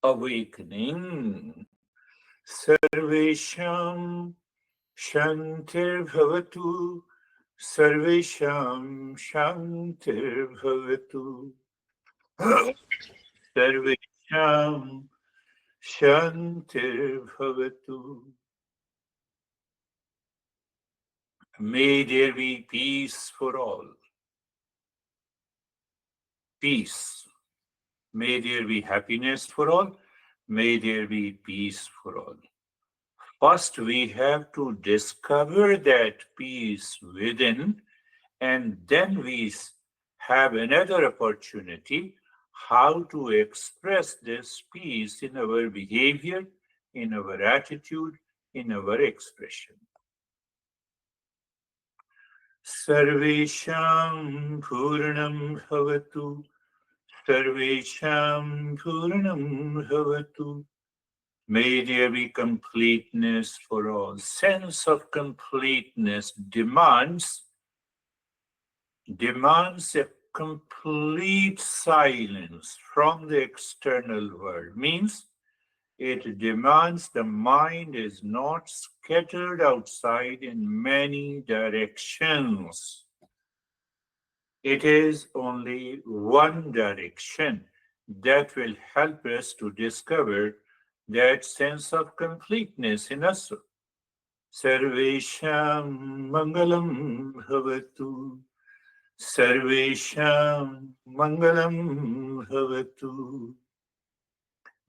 awakening. Sarvesham Shantir Bhavatu. Sarvesham Shantir Bhavatu. Sarvesham Shantir Bhavatu. May there be peace for all. Peace. May there be happiness for all. May there be peace for all. First, we have to discover that peace within, and then we have another opportunity how to express this peace in our behavior, in our attitude, in our expression. Sarvesham Purnam Bhavatu. Sarvesham Purnam Bhavatu. May there be completeness for all. Sense of completeness demands a complete silence from the external world. Means it demands the mind is not scattered outside in many directions. It is only one direction that will help us to discover that sense of completeness in us. Sarvesham Mangalam Bhavatu. Sarvesham Mangalam Bhavatu.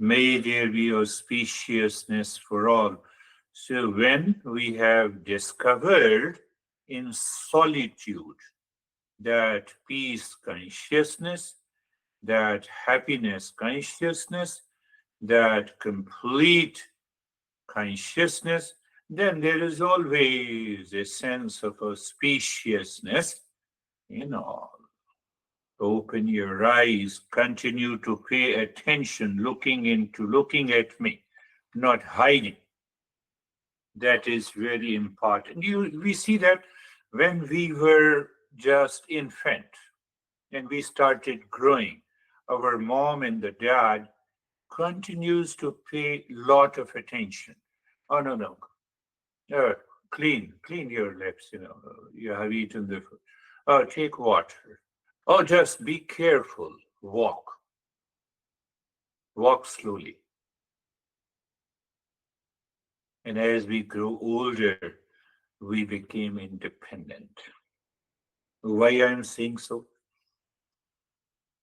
May there be auspiciousness for all. So when we have discovered in solitude that peace consciousness, that happiness consciousness, that complete consciousness, then there is always a sense of auspiciousness in all. Open your eyes, continue to pay attention, looking at me, not hiding. That is very important. We see that when we were just infant and we started growing, our mom and the dad continues to pay lot of attention. Oh no. Clean your lips, you have eaten the food. Oh, take water. Oh, just be careful. Walk slowly. And as we grew older, we became independent. Why I'm saying so?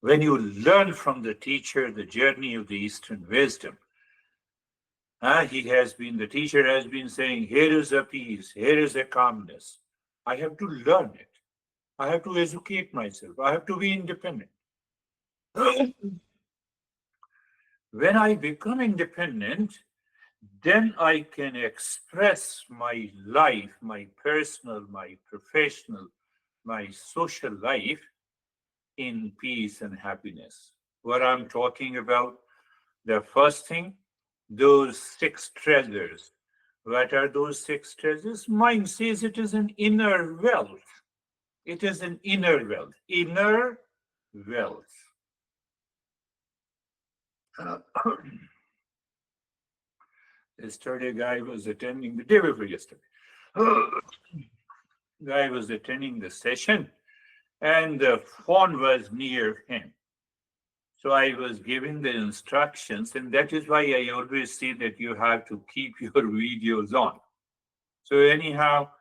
When you learn from the teacher the journey of the Eastern wisdom, the teacher has been saying, here is a peace, here is a calmness. I have to learn it. I have to educate myself. I have to be independent. When I become independent, then I can express my life, my personal, my professional, my social life in peace and happiness. What I'm talking about, the first thing, those 6 treasures. What are those 6 treasures? Mind says it is an inner wealth. It is an inner wealth. Inner wealth. Yesterday, guy was attending the day before yesterday. Guy was attending the session, and the phone was near him. So I was giving the instructions, and that is why I always say that you have to keep your videos on. So anyhow,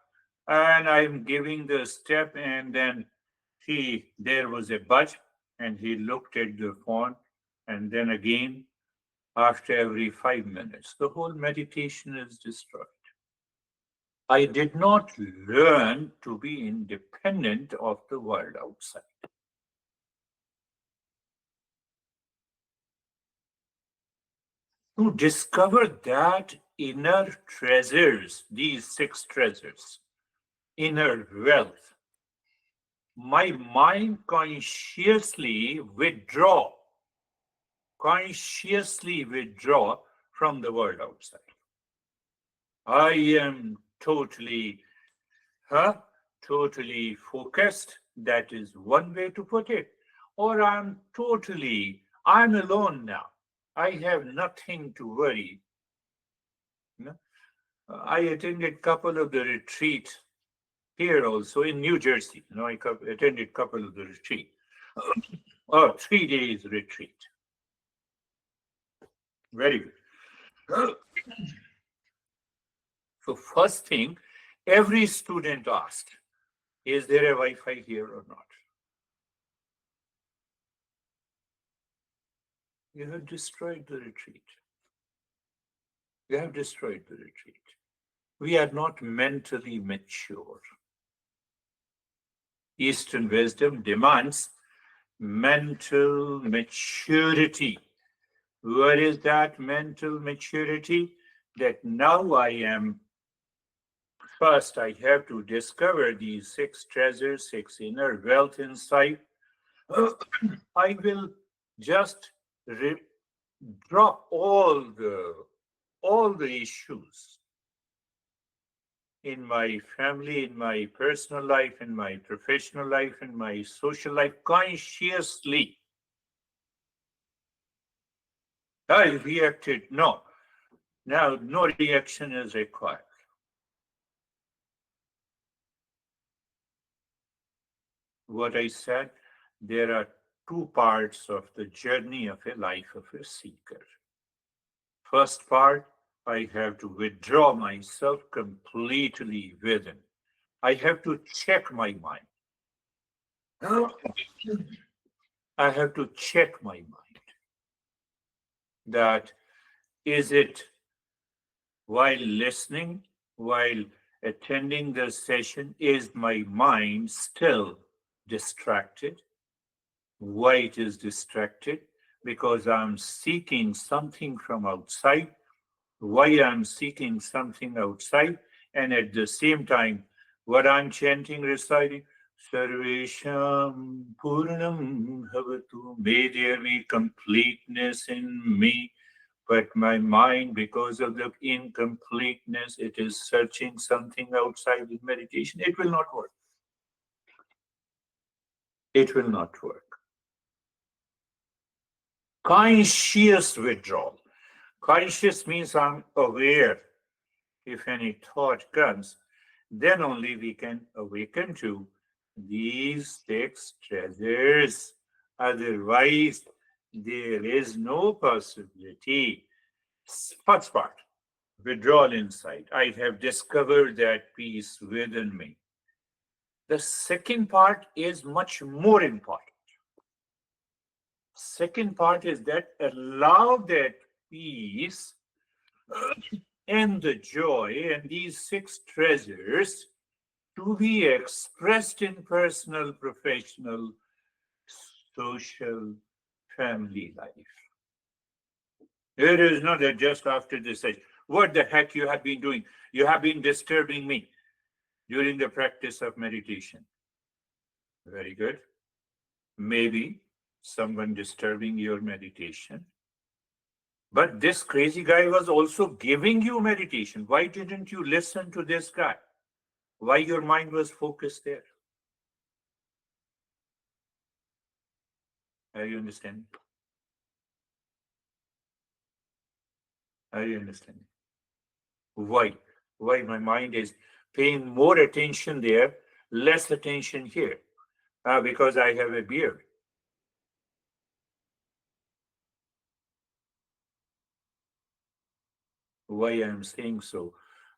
and I'm giving the step, and then there was a buzz, and he looked at the phone, and then again, after every 5 minutes, the whole meditation is destroyed. I did not learn to be independent of the world outside. To discover that inner treasures, these 6 treasures, inner wealth, my mind consciously withdraw from the world outside. I am totally focused. That is one way to put it. Or I'm alone now. I have nothing to worry. You know? I attended couple of the retreat here also in New Jersey. I attended couple of the retreat. Oh, 3 days retreat. Very good. So first thing, every student asked, is there a Wi-Fi here or not? You have destroyed the retreat. You have destroyed the retreat. We are not mentally mature. Eastern wisdom demands mental maturity. What is that mental maturity? That now I am, first I have to discover these 6 treasures, 6 inner wealth inside. I will just drop all the issues in my family, in my personal life, in my professional life, in my social life, consciously. I reacted, no. Now, no reaction is required. What I said, there are 2 parts of the journey of a life of a seeker. First part, I have to withdraw myself completely within. I have to check my mind. I have to check my mind. That is it while listening, while attending the session, is my mind still distracted? Why it is distracted? Because I'm seeking something from outside. Why I'm seeking something outside, and at the same time, what I'm chanting, reciting, Sarvesham Purnam Bhavatu, may there be completeness in me. But my mind, because of the incompleteness, it is searching something outside in meditation. It will not work. It will not work. Conscious withdrawal. Conscious means I'm aware. If any thought comes, then only we can awaken to these 6 treasures. Otherwise, there is no possibility. First part, withdrawal inside. I have discovered that peace within me. The second part is much more important. Second part is that allow that peace and the joy and these 6 treasures to be expressed in personal, professional, social, family life. It is not that just after this session, what the heck you have been doing? You have been disturbing me during the practice of meditation. Very good. Maybe someone disturbing your meditation. But this crazy guy was also giving you meditation. Why didn't you listen to this guy? Why your mind was focused there? Are you understanding? Are you understanding? Why? Why my mind is paying more attention there, less attention here? Because I have a beard. Why I am saying so?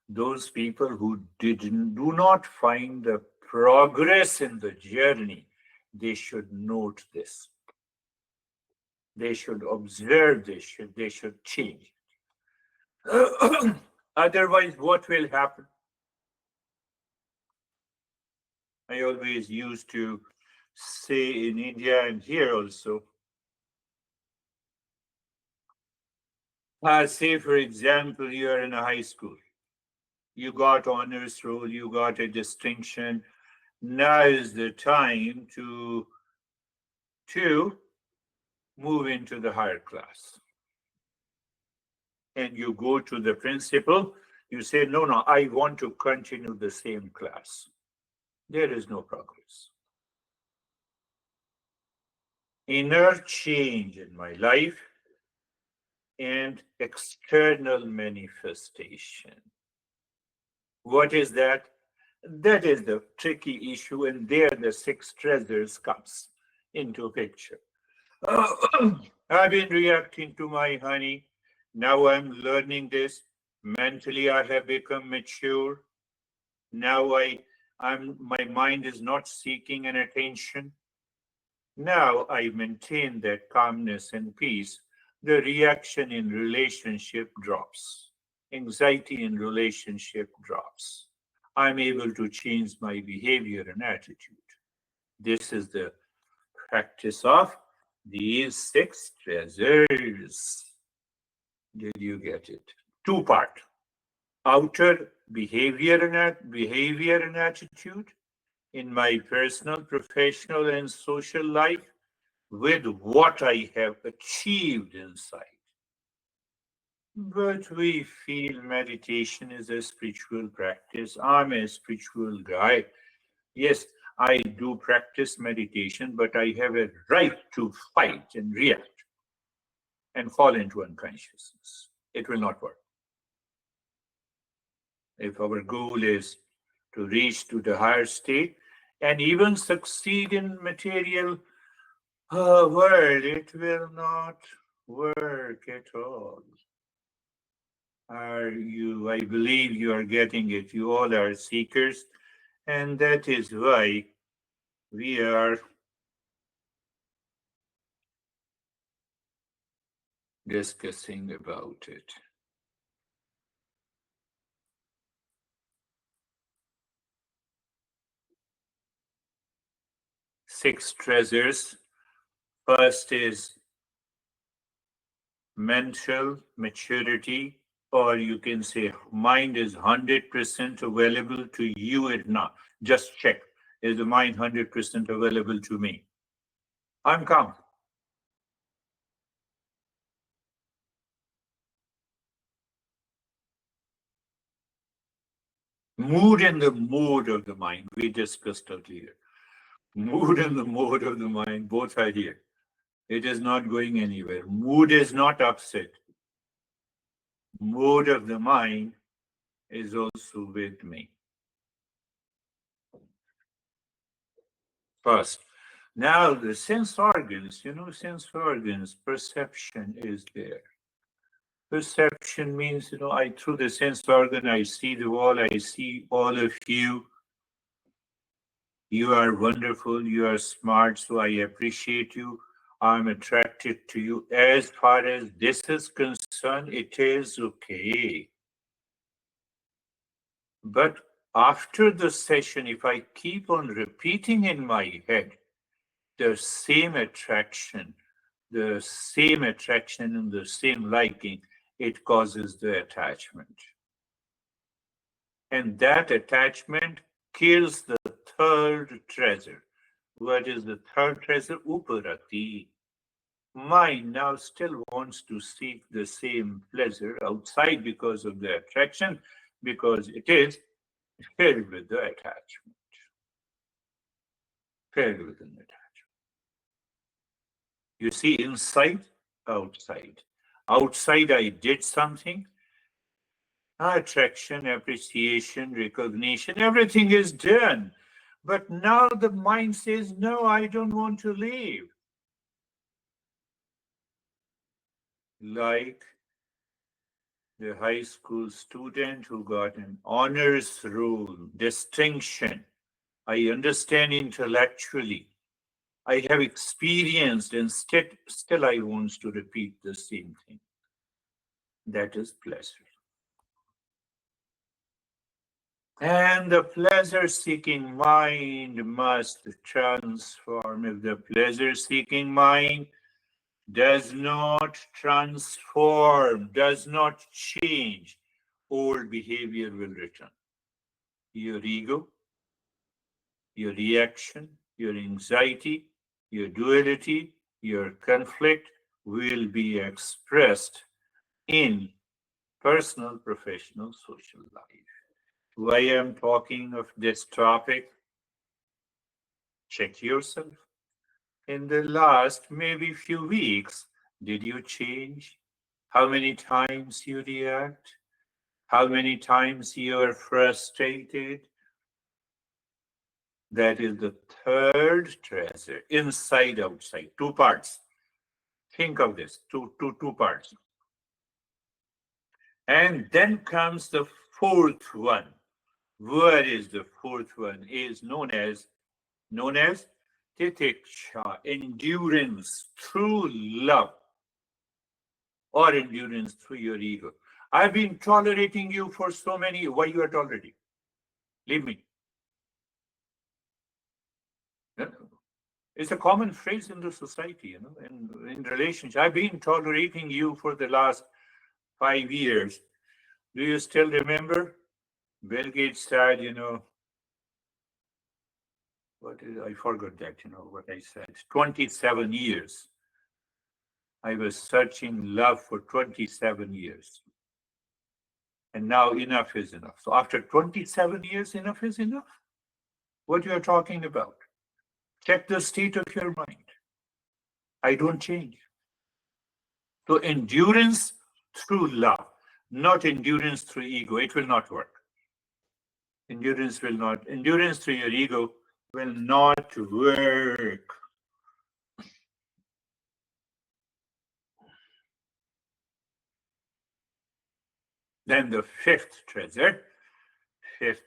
Those people who do not find the progress in the journey, they should note this. They should observe this. They should change. Otherwise, what will happen? I always used to say in India and here also, say for example, you are in a high school. You got honors roll, you got a distinction. Now is the time to move into the higher class. And you go to the principal, you say, no, I want to continue the same class. There is no progress. Inner change in my life and external manifestation. What is that? That is the tricky issue, and there the six treasures comes into picture. I've been reacting to my honey. Now I'm learning this. Mentally, I have become mature. Now my mind is not seeking an attention. Now I maintain that calmness and peace. The reaction in relationship drops. Anxiety in relationship drops. I'm able to change my behavior and attitude. This is the practice of these six treasures. Did you get it? Two part. Outer behavior and attitude in my personal, professional, and social life with what I have achieved inside. But we feel meditation is a spiritual practice. I'm a spiritual guy. Yes, I do practice meditation, but I have a right to fight and react and fall into unconsciousness. It will not work. If our goal is to reach to the higher state and even succeed in material world, it will not work at all. I believe you are getting it. You all are seekers, and that is why we are discussing about it. Six treasures. First is mental maturity, or you can say mind is 100% available to you and not. Just check. Is the mind 100% available to me? I'm calm. Mood and the mode of the mind, we discussed earlier. Mood and the mode of the mind, both are here. It is not going anywhere. Mood is not upset. Mode of the mind is also with me. First. Now, the sense organs, sense organs, perception is there. Perception means, I through the sense organ, I see the wall, I see all of you. You are wonderful, you are smart, so I appreciate you. I'm attracted to you. As far as this is concerned, it is okay. But after the session, if I keep on repeating in my head the same attraction, and the same liking, it causes the attachment. And that attachment kills the third treasure. What is the third treasure? Uparati. Mind now still wants to seek the same pleasure outside because of the attraction, because it is filled with the attachment. Filled with an attachment. You see, inside, outside. Outside, I did something. Attraction, appreciation, recognition, everything is done. But now the mind says, no, I don't want to leave. Like the high school student who got an honors roll, distinction. I understand intellectually. I have experienced, and still I want to repeat the same thing. That is pleasure. And the pleasure seeking mind must transform. If the pleasure seeking mind does not transform, does not change, old behavior will return. Your ego, your reaction, your anxiety, your duality, your conflict will be expressed in personal, professional, social life. Why I'm talking of this topic? Check yourself. In the last maybe few weeks, did you change? how many times you react, how many times you are frustrated. That is the third treasure, inside, outside, two parts. Think of this, two parts. And then comes the fourth one. Where is the fourth one? Is known as titiksha, endurance through love or endurance through your ego. I've been tolerating you for so many. Why you are tolerating? Leave me. No, no. It's a common phrase in the society, in relationship. I've been tolerating you for the last 5 years. Do you still remember? Bill Gates said, I forgot that, what I said. 27 years. I was searching love for 27 years. And now enough is enough. So after 27 years, enough is enough? What you are talking about? Check the state of your mind. I don't change. So endurance through love, not endurance through ego. It will not work. Endurance through your ego will not work. Then the fifth treasure is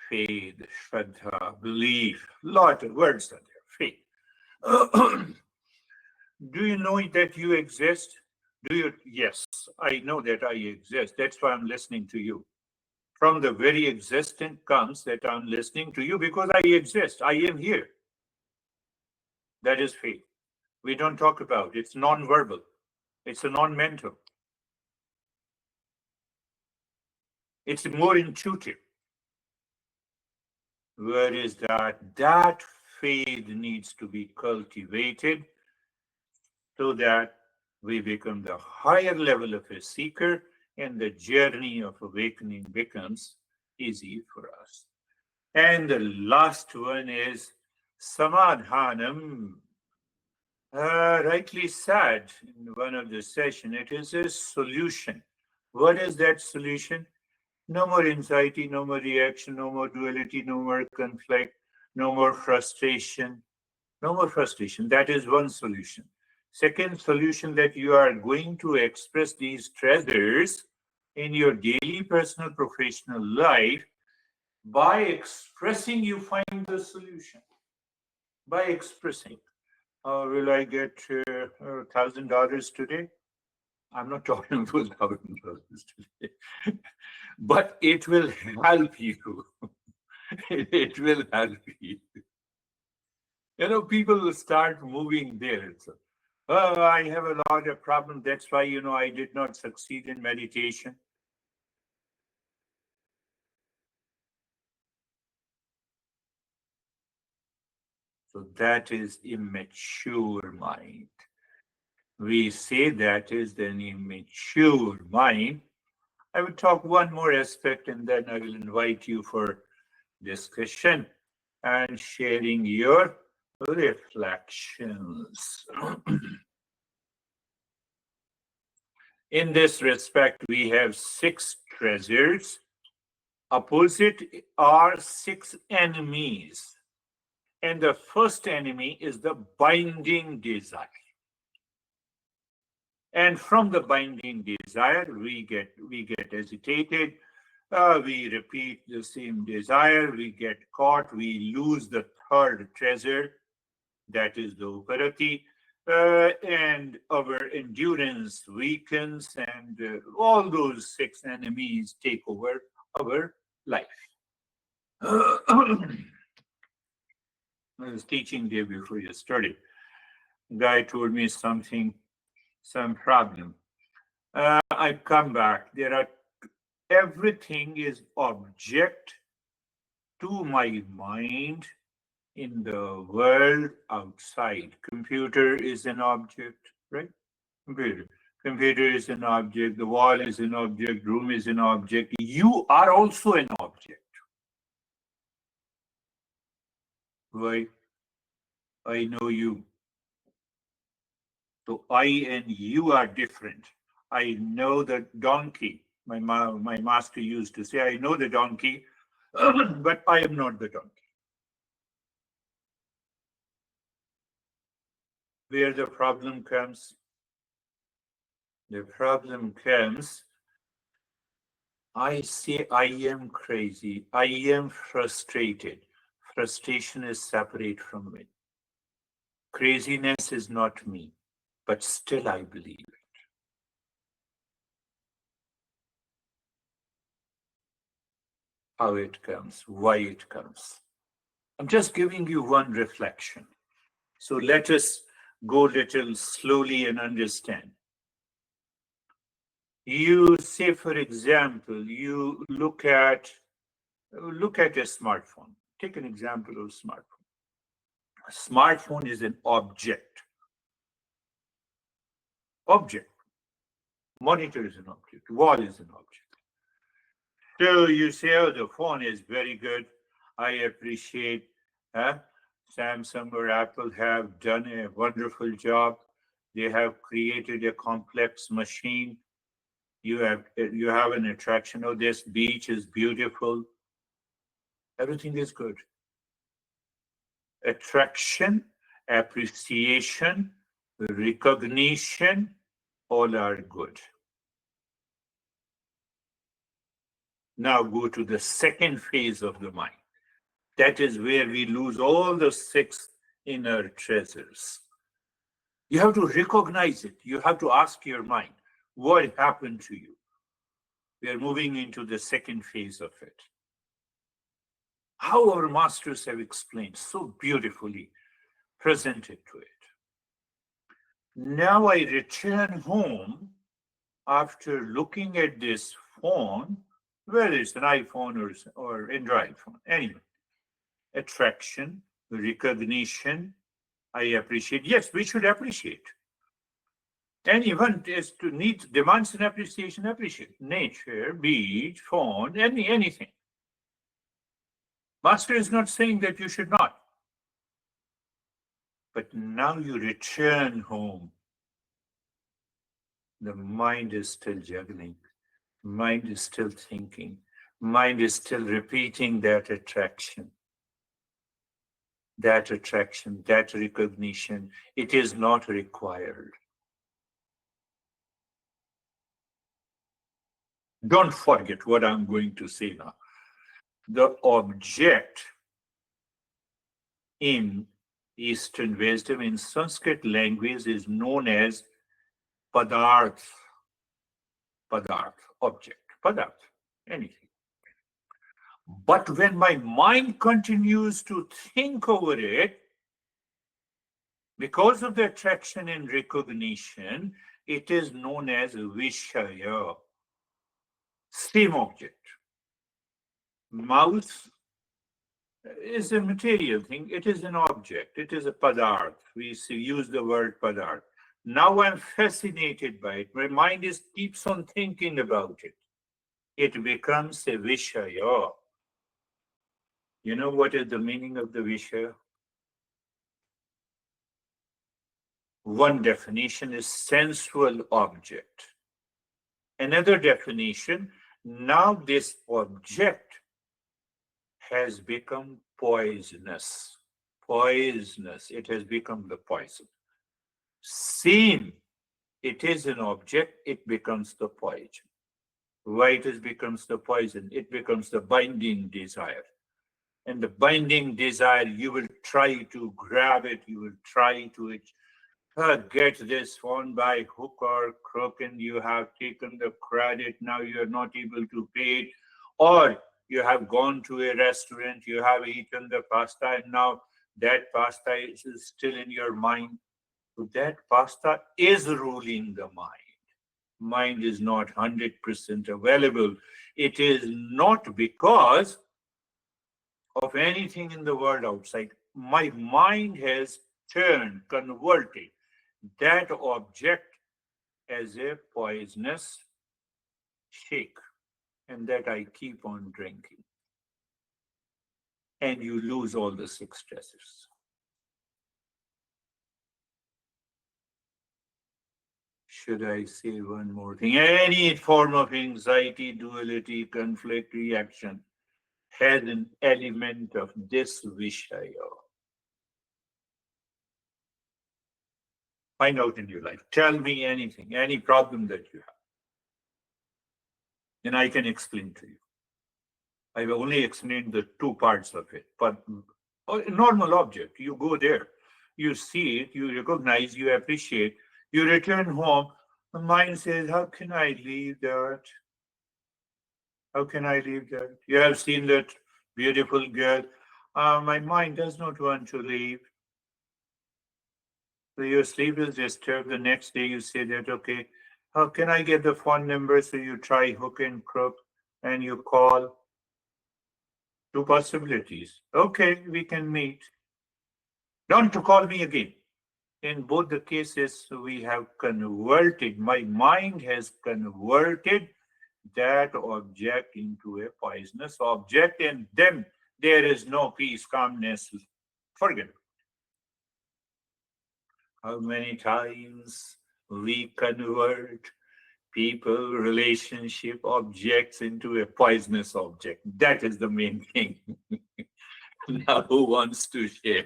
faith, shraddha, belief. Lot of words are there. Faith. Do you know that you exist? Do you? Yes, I know that I exist. That's why I'm listening to you. From the very existence comes that I'm listening to you because I exist. I am here. That is faith. We don't talk about it. It's non-verbal. It's a non-mental. It's more intuitive. Where is that? That faith needs to be cultivated so that we become the higher level of a seeker and the journey of awakening becomes easy for us. And the last one is samadhanam. Rightly said in one of the session, it is a solution. What is that solution? No more anxiety, no more reaction, no more duality, no more conflict, no more frustration. No more frustration. That is one solution. Second solution, that you are going to express these treasures in your daily personal professional life. By expressing, you find the solution. By expressing. Will I get $1,000 today? I'm not talking about $1,000 today, but it will help you. It will help you. People will start moving there. Oh, I have a lot of problems. That's why, I did not succeed in meditation. So that is immature mind. We say that is an immature mind. I will talk one more aspect and then I will invite you for discussion and sharing your reflections. In this respect, we have 6 treasures. Opposite are 6 enemies. And the first enemy is the binding desire. And from the binding desire, we get agitated. We repeat the same desire. We get caught. We lose the third treasure. That is the uparati. And our endurance weakens, and all those 6 enemies take over our life. I was teaching day before yesterday. Guy told me some problem. I come back. Everything is object to my mind in the world outside. Computer is an object, right? Computer is an object. The wall is an object. Room is an object. You are also an object. Why? I know you. So I and you are different. I know the donkey. My master used to say, I know the donkey, but I am not the donkey. Where the problem comes, the problem comes, I say I am crazy, I am frustrated. Frustration is separate from me. Craziness is not me, but still I believe it. How it comes, why it comes. I'm just giving you one reflection. So let us go little slowly and understand. You say, for example, you look at a smartphone. Take an example of smartphone. A smartphone is an object. Object. Monitor is an object. Wall is an object. So you say, oh, the phone is very good. I appreciate Samsung or Apple have done a wonderful job. They have created a complex machine. You have an attraction. Oh, this beach is beautiful. Everything is good. Attraction, appreciation, recognition, all are good. Now go to the second phase of the mind. That is where we lose all the six inner treasures. You have to recognize it. You have to ask your mind, what happened to you? We are moving into the second phase of it. How our masters have explained so beautifully, presented to it. Now I return home after looking at this phone, whether it's an iPhone or Android phone, anyway. Attraction, recognition, I appreciate. Yes, we should appreciate. Anyone is to need demands an appreciation, appreciate. Nature, beach, phone, anything. Master is not saying that you should not. But now you return home. The mind is still juggling. Mind is still thinking. Mind is still repeating that attraction, that recognition. It is not required. Don't forget what I'm going to say now. The object in Eastern wisdom, in Sanskrit language, is known as padarth. Padarth, object, padarth, anything. But when my mind continues to think over it, because of the attraction and recognition, it is known as Vishaya, same object. Mouth is a material thing, it is an object, it is a padarth. We use the word padarth. Now I'm fascinated by it. My mind keeps on thinking about it. It becomes a Vishaya. You know what is the meaning of the Vishaya? One definition is sensual object. Another definition, now this object has become poisonous. Poisonous. It has become the poison. Same, it is an object, it becomes the poison. Why it becomes the poison? It becomes the binding desire. And the binding desire, you will try to grab it, you will try to get this phone by hook or crook, and you have taken the credit, now you're not able to pay it. Or you have gone to a restaurant, you have eaten the pasta, and now that pasta is still in your mind. So that pasta is ruling the mind. Mind is not 100% available. It is not because of anything in the world outside. My mind has turned, converted that object as a poisonous shake, and that I keep on drinking. And you lose all the six stresses. should I say one more thing? Any form of anxiety, duality, conflict, reaction has an element of this Vishaya. Find out in your life. Tell me anything, any problem that you have, and I can explain to you. I've only explained the two parts of it, but a normal object, you go there, you see it, you recognize, you appreciate, you return home, the mind says, how can I leave that? How can I leave that? You have seen that beautiful girl. My mind does not want to leave. So your sleep is disturbed. The next day you say that, okay, how can I get the phone number? So you try hook and crook and you call. Two possibilities. Okay, we can meet. Don't to call me again. In both the cases, we have converted, my mind has converted that object into a poisonous object, and then there is no peace, calmness. Forget it. How many times we convert people, relationship, objects into a poisonous object? That is the main thing. Now, who wants to share?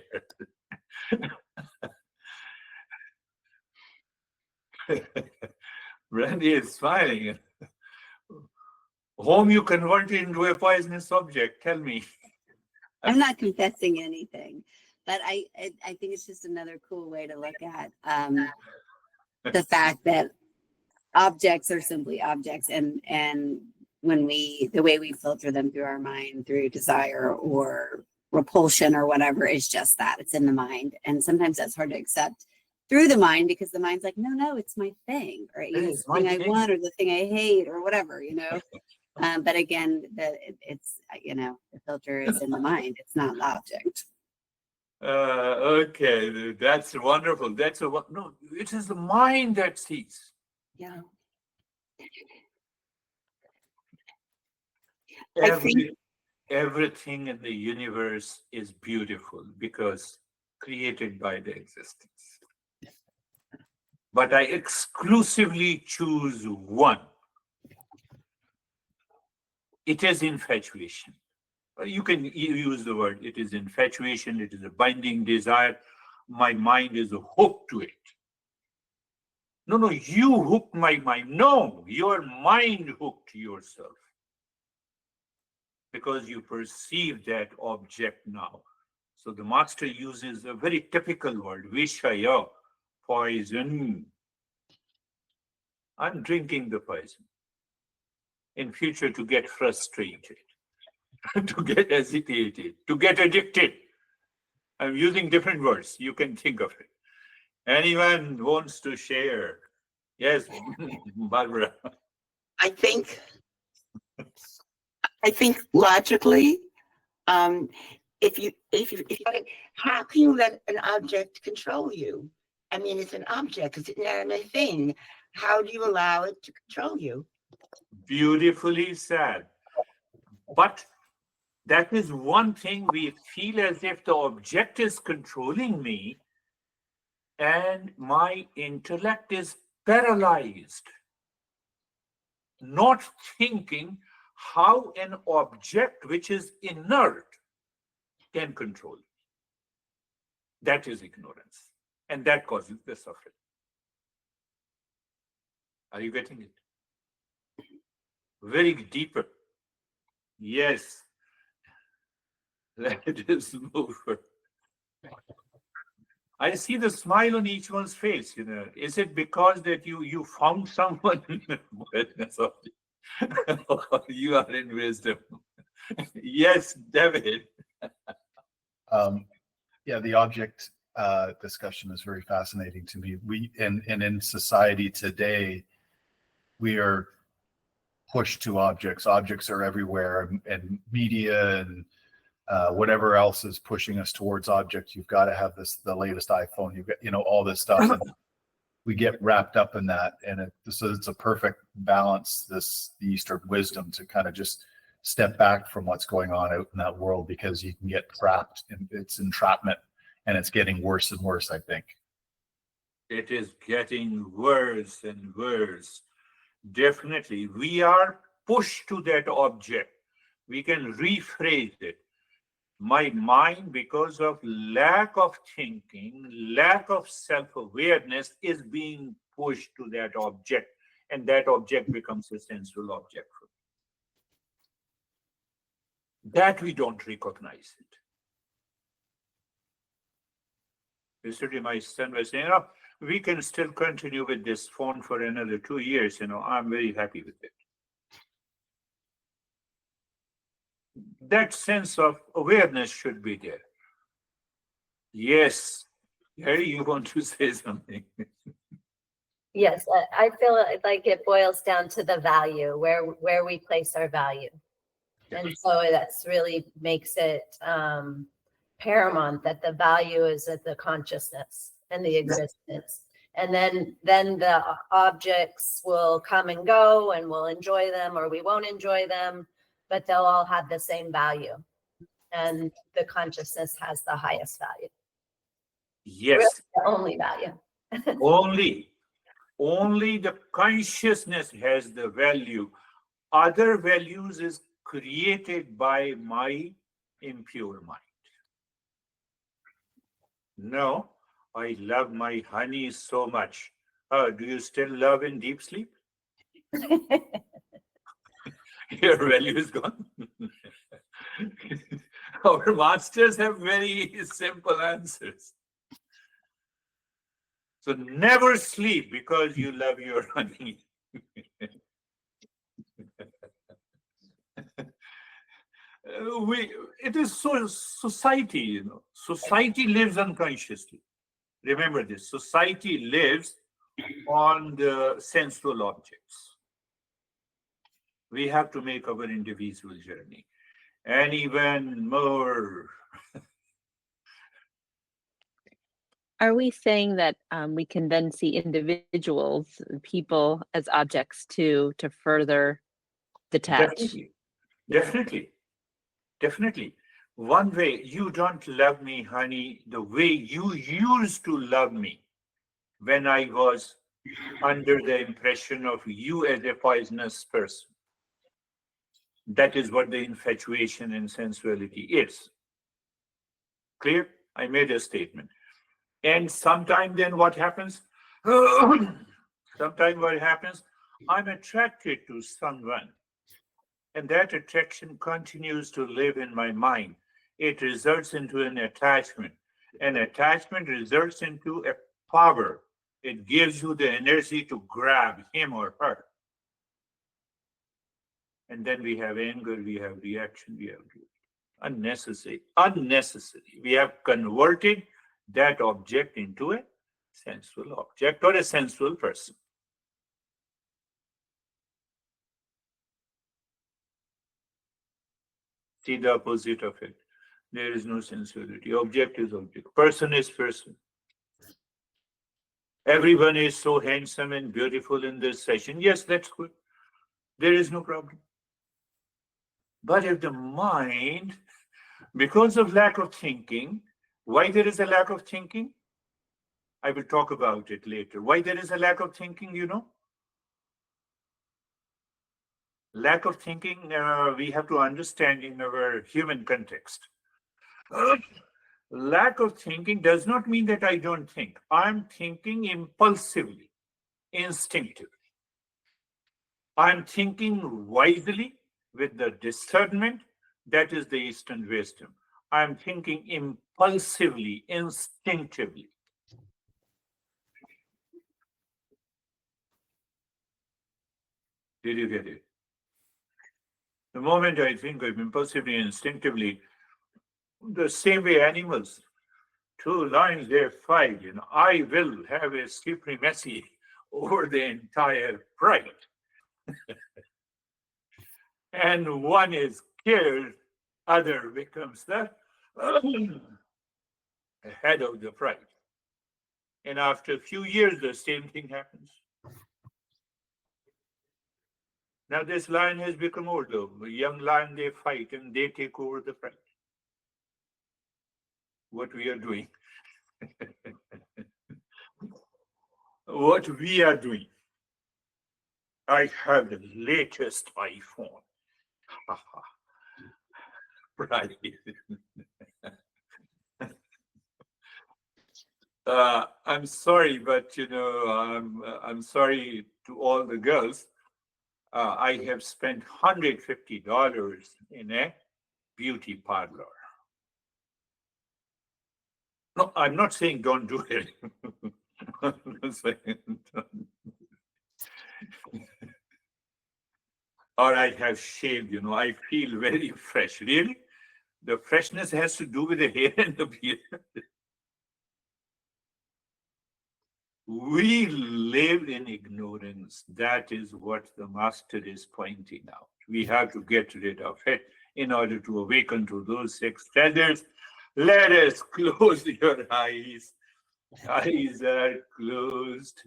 Randy is smiling. Whom you converted into a poisonous object? Tell me. I'm not confessing anything, but I think it's just another cool way to look at the fact that objects are simply objects, and when the way we filter them through our mind, through desire or repulsion or whatever, is just that, it's in the mind. And sometimes that's hard to accept through the mind, because the mind's like, no, it's my thing, or it's the thing I want, or the thing I hate, or whatever, but again, it's the filter is in the mind, it's not the object. Okay, that's wonderful. No, it is the mind that sees. Yeah. Everything in the universe is beautiful because created by the existence. But I exclusively choose one. It is infatuation. You can use the word, it is infatuation, it is a binding desire. My mind is hooked to it. No, you hooked my mind. No, your mind hooked yourself. Because you perceive that object now. So the master uses a very typical word, Vishaya, poison. I'm drinking the poison. In future, to get frustrated, to get agitated, to get addicted. I'm using different words. You can think of it. Anyone wants to share? Yes, Barbara. I think logically, if you how can you let an object control you? I mean, it's an object, it's an inanimate thing. How do you allow it to control you? Beautifully said. But that is one thing, we feel as if the object is controlling me and my intellect is paralyzed, not thinking how an object which is inert can control me. That is ignorance, and that causes the suffering. Are you getting it? Very deeper. Yes. Let us move. I see the smile on each one's face. Is it because that you found someone? You are in wisdom. Yes, David. Yeah, the object discussion is very fascinating to me. And in society today, we are pushed to objects. Objects are everywhere, and media and whatever else is pushing us towards objects. You've got to have the latest iPhone. You've got all this stuff, and we get wrapped up in that. And so it's a perfect balance. The Eastern wisdom to kind of just step back from what's going on out in that world, because you can get trapped in its entrapment, and it's getting worse and worse, I think. It is getting worse and worse. Definitely, we are pushed to that object. We can rephrase it. My mind, because of lack of thinking, lack of self-awareness, is being pushed to that object, and that object becomes a sensual object for me. That we don't recognize it. Yesterday, my son was saying, we can still continue with this phone for another 2 years. I'm very happy with it. That sense of awareness should be there. Yes. Harry, you want to say something? Yes, I feel like it boils down to the value, where we place our value. And so that's really makes it paramount that the value is at the consciousness and the existence. And then the objects will come and go, and we'll enjoy them or we won't enjoy them, but they'll all have the same value. And the consciousness has the highest value. Yes. Really the only value. Only the consciousness has the value. Other values is created by my impure mind. No, I love my honey so much. Do you still love in deep sleep? Your value is gone. Our masters have very simple answers. So never sleep because you love your honey. It is so society, Society lives unconsciously. Remember this, society lives on the sensual objects. We have to make our individual journey. And even more. Are we saying that we can then see individuals, people as objects to further detach? Definitely. One way, you don't love me, honey, the way you used to love me when I was under the impression of you as a poisonous person. That is what the infatuation and sensuality is. Clear? I made a statement. And sometime then what happens? Sometime what happens? I'm attracted to someone. And that attraction continues to live in my mind. It results into an attachment. An attachment results into a power. It gives you the energy to grab him or her. And then we have anger, we have reaction, we have unnecessary. We have converted that object into a sensual object or a sensual person. See the opposite of it. There is no sensuality. Object is object. Person is person. Everyone is so handsome and beautiful in this session. Yes, that's good. There is no problem. But if the mind, because of lack of thinking, why there is a lack of thinking? I will talk about it later. Why there is a lack of thinking, Lack of thinking, we have to understand in our human context. Lack of thinking does not mean that I don't think. I'm thinking impulsively, instinctively. I'm thinking wisely with the discernment. That is the Eastern wisdom. I'm thinking impulsively, instinctively. Did you get it? The moment I think of impulsively, instinctively, the same way animals, two lions, they fight, I will have a supremacy over the entire pride. And one is killed, other becomes the head of the pride. And after a few years, the same thing happens. Now this lion has become older. A young lion, they fight and they take over the pride. What we are doing. what we are doing. I have the latest iPhone. Right. I'm sorry, but I'm sorry to all the girls. I have spent $150 in a beauty parlor. No, I'm not saying don't do it. I'm not saying don't. Or I have shaved, I feel very fresh. Really? The freshness has to do with the hair and the beard. We live in ignorance. That is what the master is pointing out. We have to get rid of it in order to awaken to those 6 feathers. Let us close your eyes. Eyes are closed.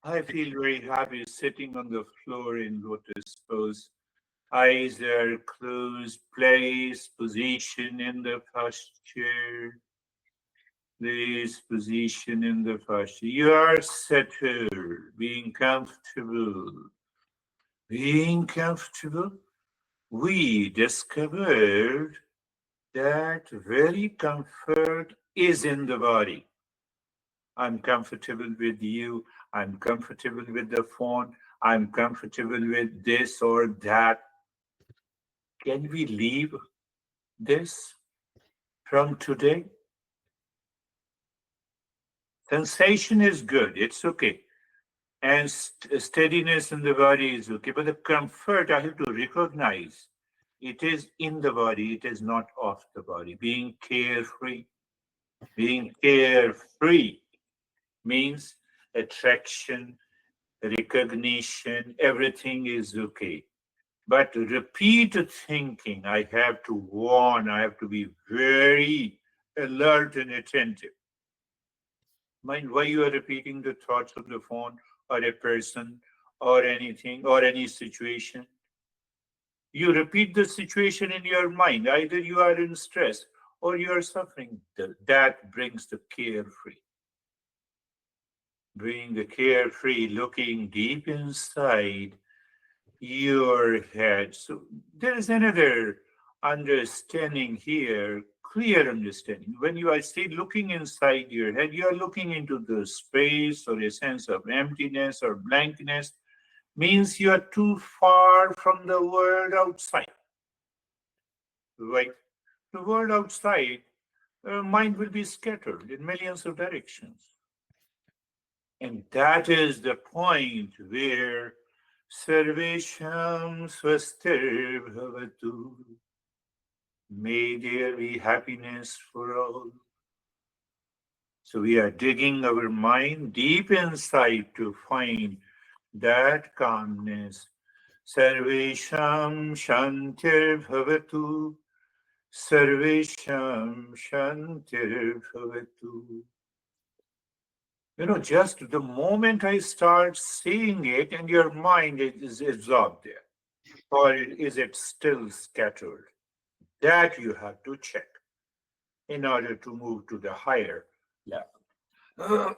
I feel very happy sitting on the floor in lotus pose. Eyes are closed. Place, position in the posture. This position in the posture. You are settled, being comfortable. Being comfortable, we discovered that very comfort is in the body. I'm comfortable with you. I'm comfortable with the phone. I'm comfortable with this or that. Can we leave this from today? Sensation is good. It's okay. And steadiness in the body is okay. But the comfort, I have to recognize it is in the body. It is not off the body. Being carefree. Being carefree means attraction, recognition, everything is okay. But repeat thinking, I have to warn, I have to be very alert and attentive. Mind why you are repeating the thoughts of the phone or a person or anything or any situation. You repeat the situation in your mind. Either you are in stress or you are suffering. That brings the carefree. Bring the carefree, looking deep inside your head. So there is another understanding here, clear understanding. When you are still looking inside your head, you are looking into the space or a sense of emptiness or blankness, means you are too far from the world outside. Right? The world outside, mind will be scattered in millions of directions. And that is the point where Sarvesham swastir bhavatu. May there be happiness for all. So we are digging our mind deep inside to find that calmness. Sarvesham shantir bhavatu. Sarvesham shantir bhavatu. Just the moment I start seeing it and your mind is absorbed there, or is it still scattered? That you have to check in order to move to the higher level.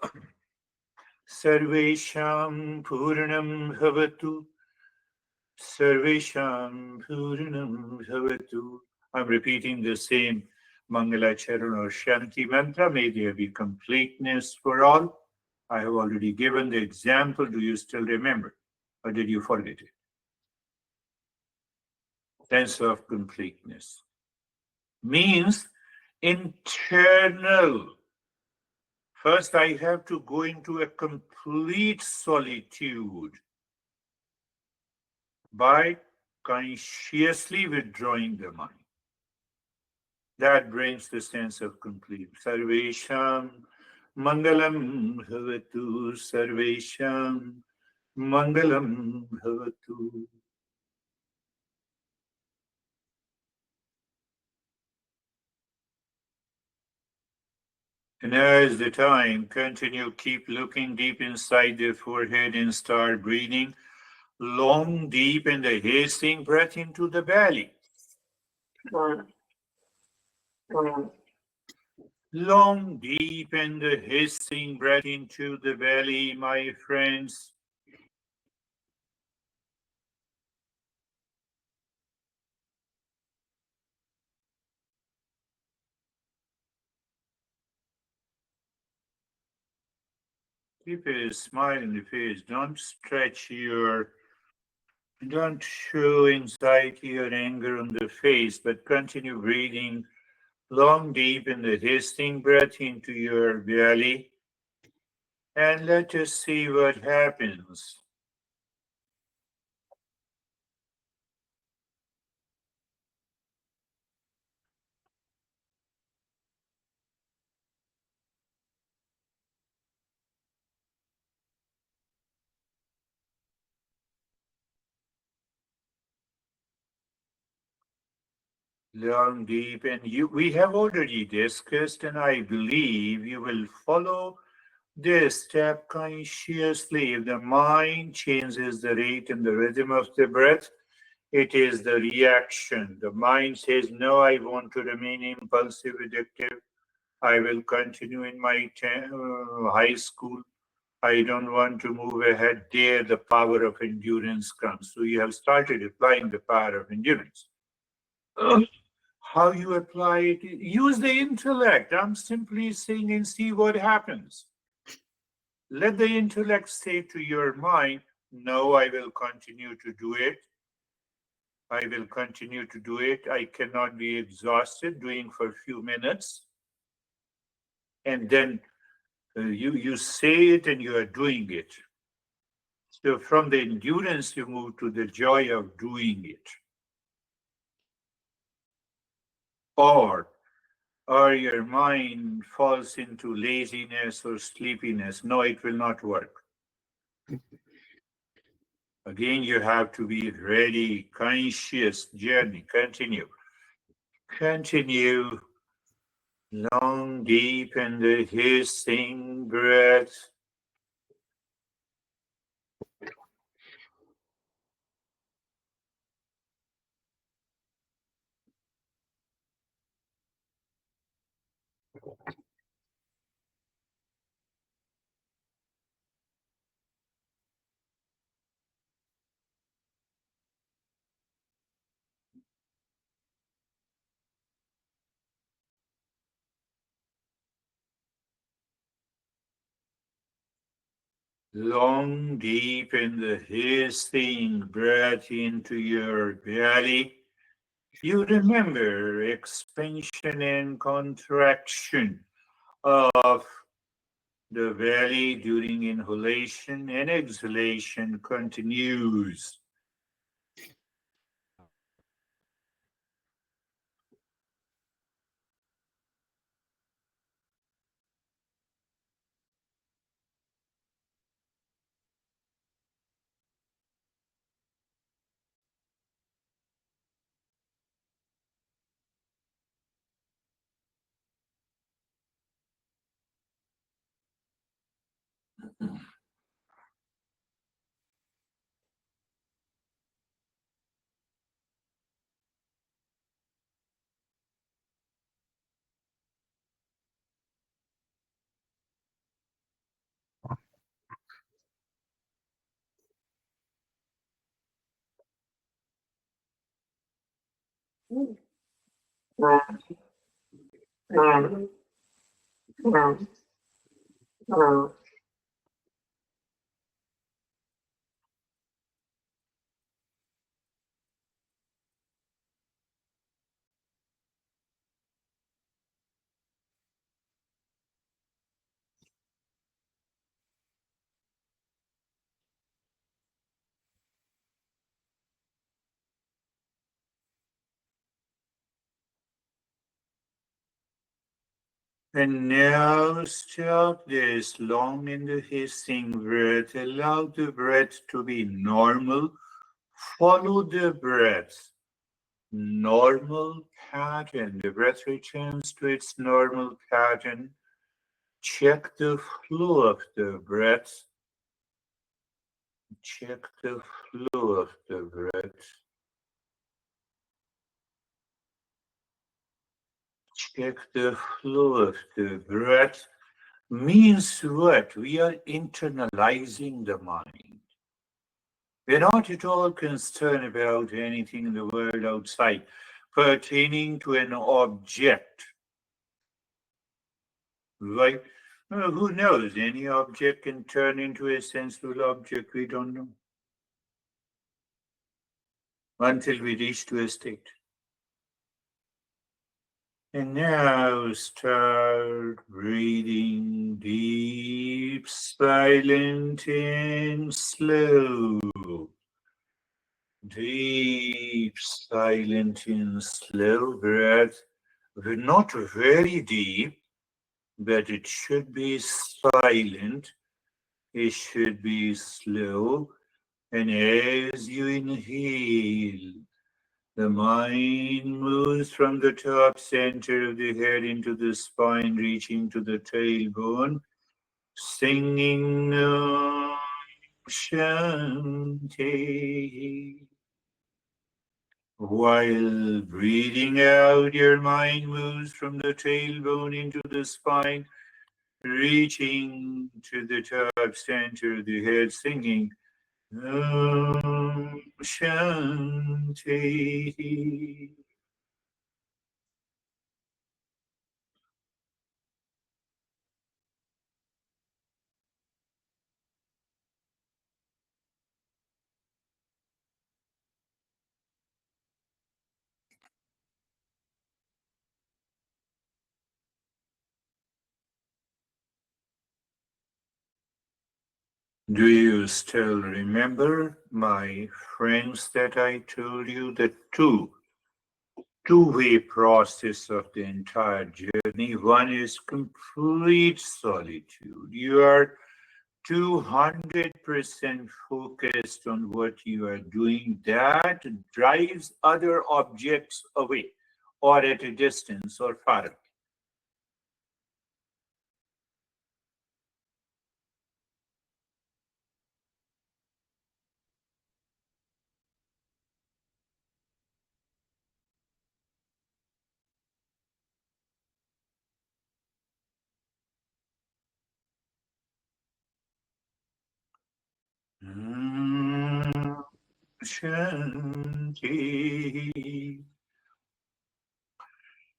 Sarvesham Purnam Bhavatu. Sarvesham Purnam Bhavatu. I'm repeating the same Mangalacharan or Shanti mantra. May there be completeness for all. I have already given the example. Do you still remember? Or did you forget it? Sense of completeness means internal. First, I have to go into a complete solitude by consciously withdrawing the mind. That brings the sense of complete. Sarvesham Mangalam Bhavatu. Sarvesham Mangalam Bhavatu. And as the time continue, keep looking deep inside the forehead and start breathing long, deep, and a hasting breath into the belly. Long, deep, and hissing breath into the belly, my friends. Keep a smile in the face. Don't don't show anxiety or anger on the face, but continue breathing long, deep in the hissing breath into your belly. And let us see what happens. Long, deep, and we have already discussed, and I believe you will follow this step consciously. If the mind changes the rate and the rhythm of the breath, it is the reaction. The mind says, no, I want to remain impulsive, addictive. I will continue in my high school. I don't want to move ahead. There, the power of endurance comes. So you have started applying the power of endurance. How you apply it? Use the intellect. I'm simply saying and see what happens. Let the intellect say to your mind, no, I will continue to do it. I will continue to do it. I cannot be exhausted doing for a few minutes. And then you say it and you are doing it. So from the endurance, you move to the joy of doing it. Or your mind falls into laziness or sleepiness. No, it will not work. Again, you have to be ready, conscious journey. Continue. Continue. Long, deep, and the hissing breath. Long, deep, and the hissing breath into your belly. You remember expansion and contraction of the belly during inhalation and exhalation continues. And now stop this long and hissing breath. Allow the breath to be normal. Follow the breath. Normal pattern. The breath returns to its normal pattern. Check the flow of the breath. Check the flow of the breath. check the flow of the breath means what? We are internalizing the mind. We're not at all concerned about anything in the world outside pertaining to an object, right? Who knows? Any object can turn into a sensible object. We don't know until we reach to a state. And now start breathing deep, silent, and slow. Deep, silent, and slow breath. Not very deep, but it should be silent. It should be slow. And as you inhale, the mind moves from the top center of the head into the spine, reaching to the tailbone, singing Om Shanti. While breathing out, your mind moves from the tailbone into the spine, reaching to the top center of the head, singing Om Shanti. Do you still remember, my friends, that I told you the two-way process of the entire journey? One is complete solitude. You are 200% focused on what you are doing. That drives other objects away or at a distance or far away. Shanti.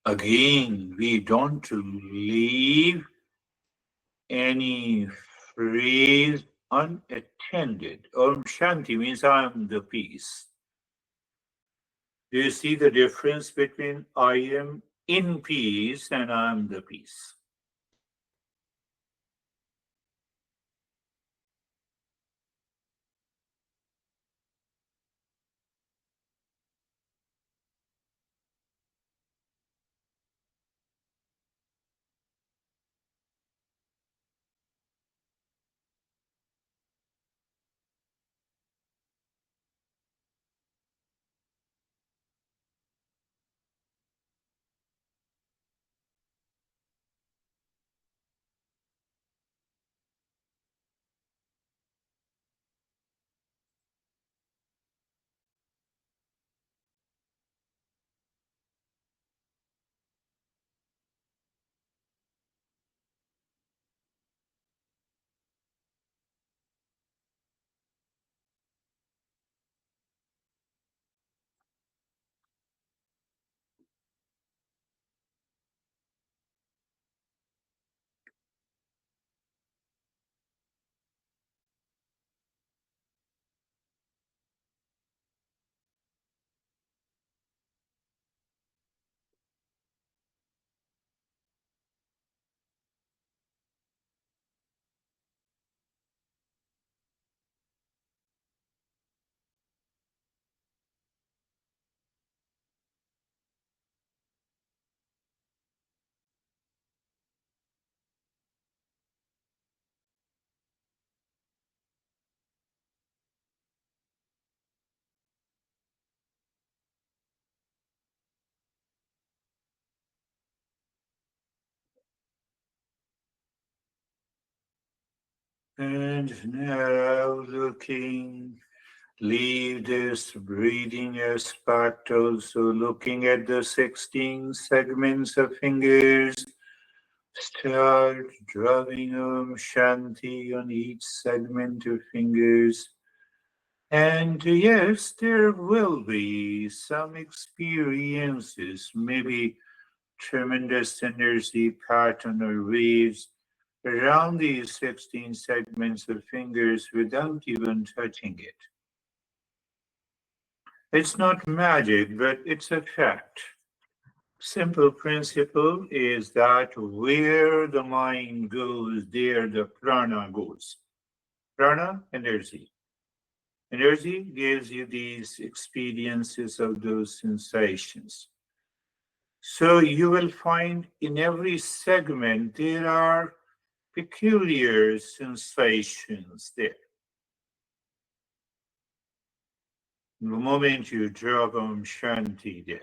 Again, we don't leave any phrase unattended. Om Shanti means I am the peace. Do you see the difference between I am in peace and I am the peace? And now looking Leave this breathing aspect also, looking at the 16 segments of fingers. Start drawing Om Shanti on each segment of fingers. And yes, there will be some experiences, maybe tremendous energy pattern or waves around these 16 segments of fingers without even touching it. It's not magic, but it's a fact. Simple principle is that where the mind goes, there the prana goes. Prana, energy. Energy gives you these experiences of those sensations. So you will find in every segment there are peculiar sensations there. The moment you drop Om Shanti there.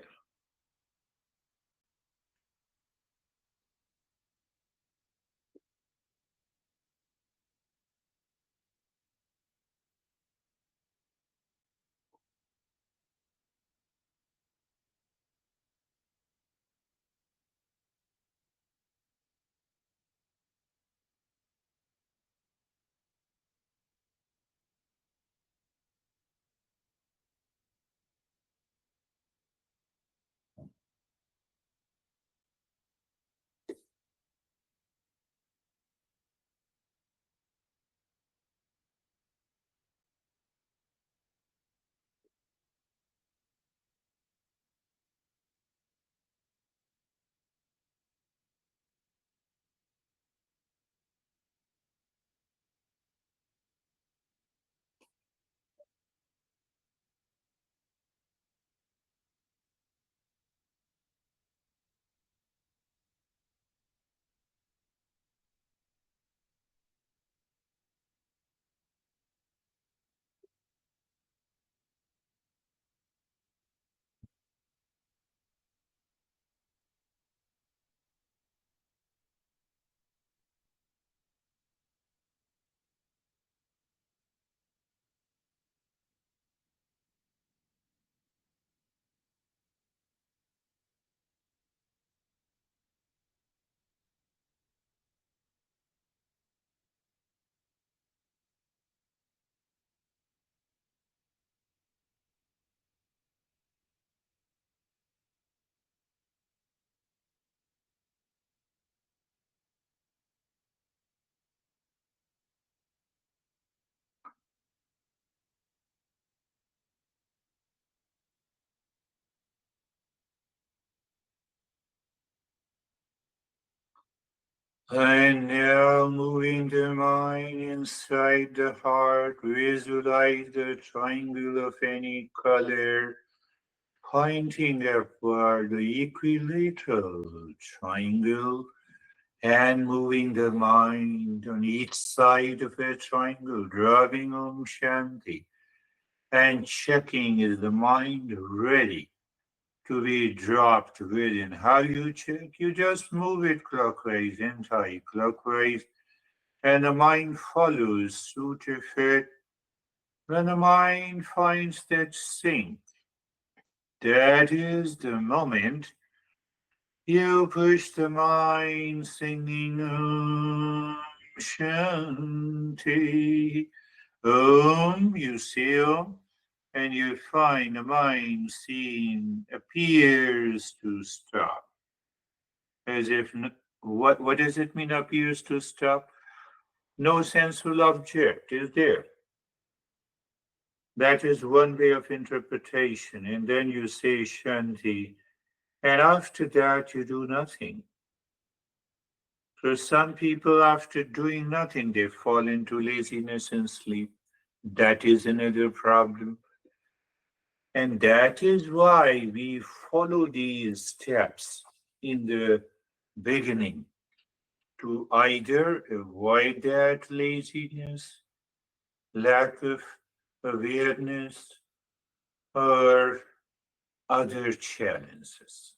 And now moving the mind inside the heart, visualize the triangle of any color pointing upward, the equilateral triangle, and moving the mind on each side of a triangle, drawing Om Shanti, and checking is the mind ready to be dropped within. How you check? You just move it clockwise, anti-clockwise, and the mind follows suit of it. When the mind finds that sync, that is the moment you push the mind singing Om Shanti. Om, you say Om, and you find the mind scene appears to stop. As if, what does it mean appears to stop? No sensual object is there. That is one way of interpretation. And then you say Shanti, and after that you do nothing. For some people, after doing nothing, they fall into laziness and sleep. That is another problem. And that is why we follow these steps in the beginning to either avoid that laziness, lack of awareness, or other challenges.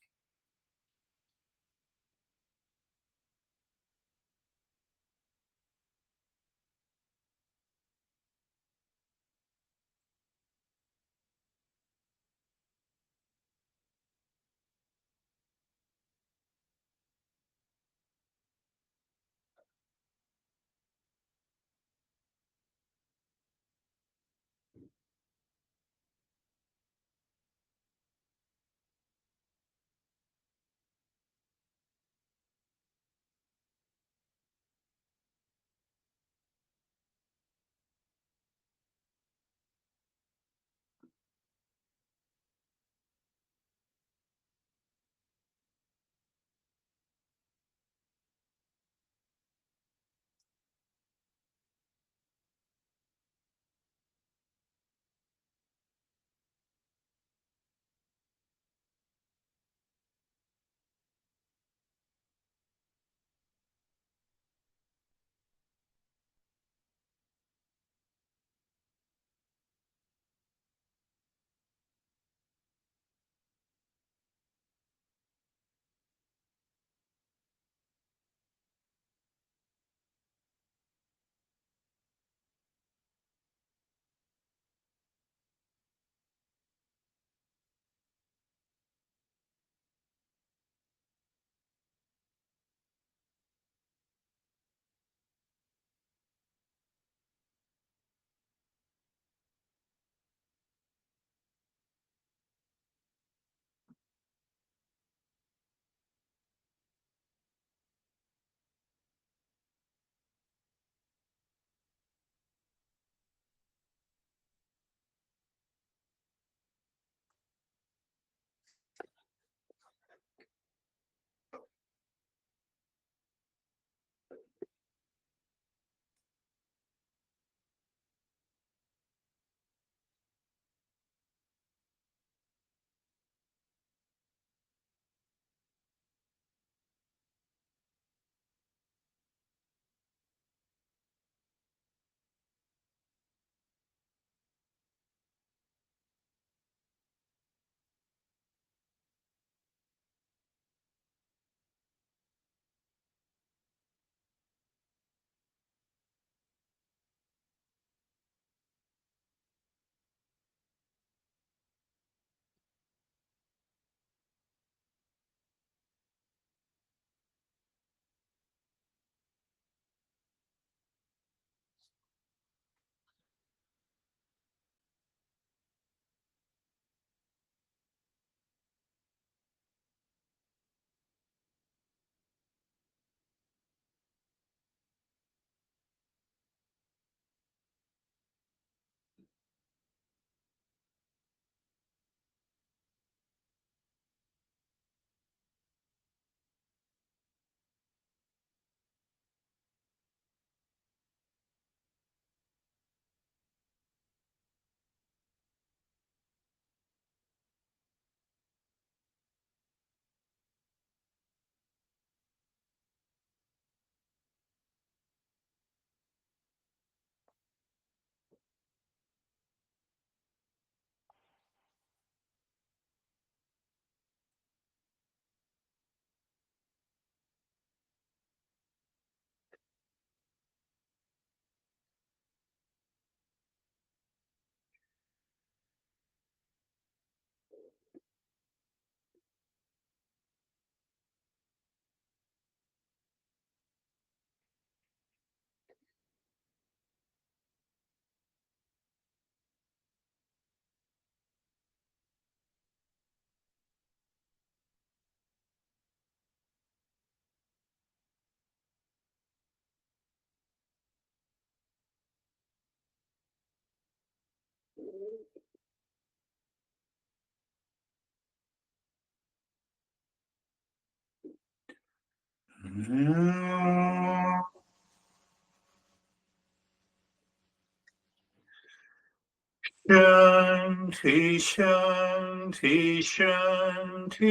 Shanti, Shanti, Shanti.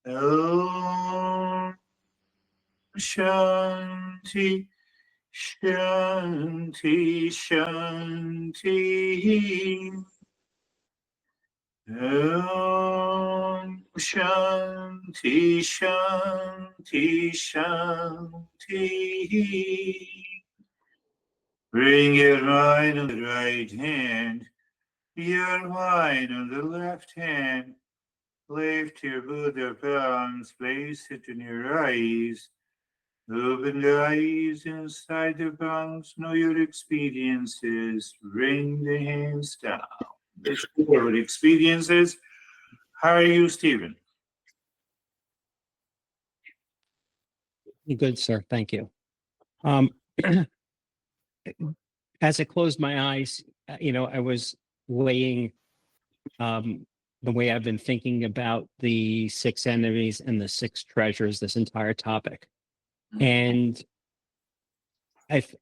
Om Shanti, Shanti, Shanti. Om Shanti, Shanti, Shanti. Bring your mind on the right hand, your mind on the left hand. Lift your Buddha palms, place it in your eyes. Open the eyes inside the palms, know your experiences. Bring the hands down. Let's go over experiences. How are you, Stephen? Good, sir. Thank you. As I closed my eyes, I was weighing the way I've been thinking about the six enemies and the six treasures this entire topic. And I've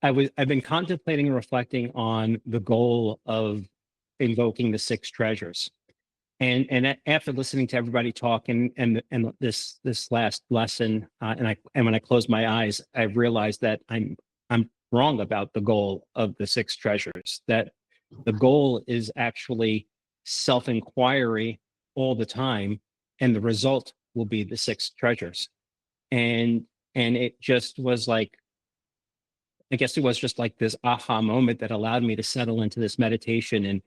been contemplating and reflecting on the goal of invoking the six treasures. And after listening to everybody talk and this last lesson, and when I closed my eyes, I realized that I'm wrong about the goal of the six treasures. That the goal is actually self-inquiry all the time, and the result will be the six treasures. And it just was like, I guess it was just like this aha moment that allowed me to settle into this meditation, and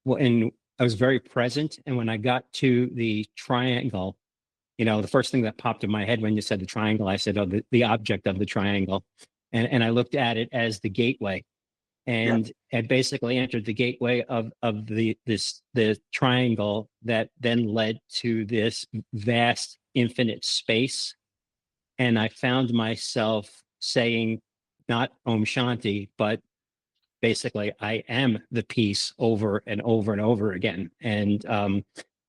I was very present. And when I got to the triangle, the first thing that popped in my head when you said the triangle, I said, oh, the object of the triangle. And I looked at it as the gateway. And I basically entered the gateway of the triangle that then led to this vast infinite space. And I found myself saying not Om Shanti, but basically I am the peace over and over and over again. And I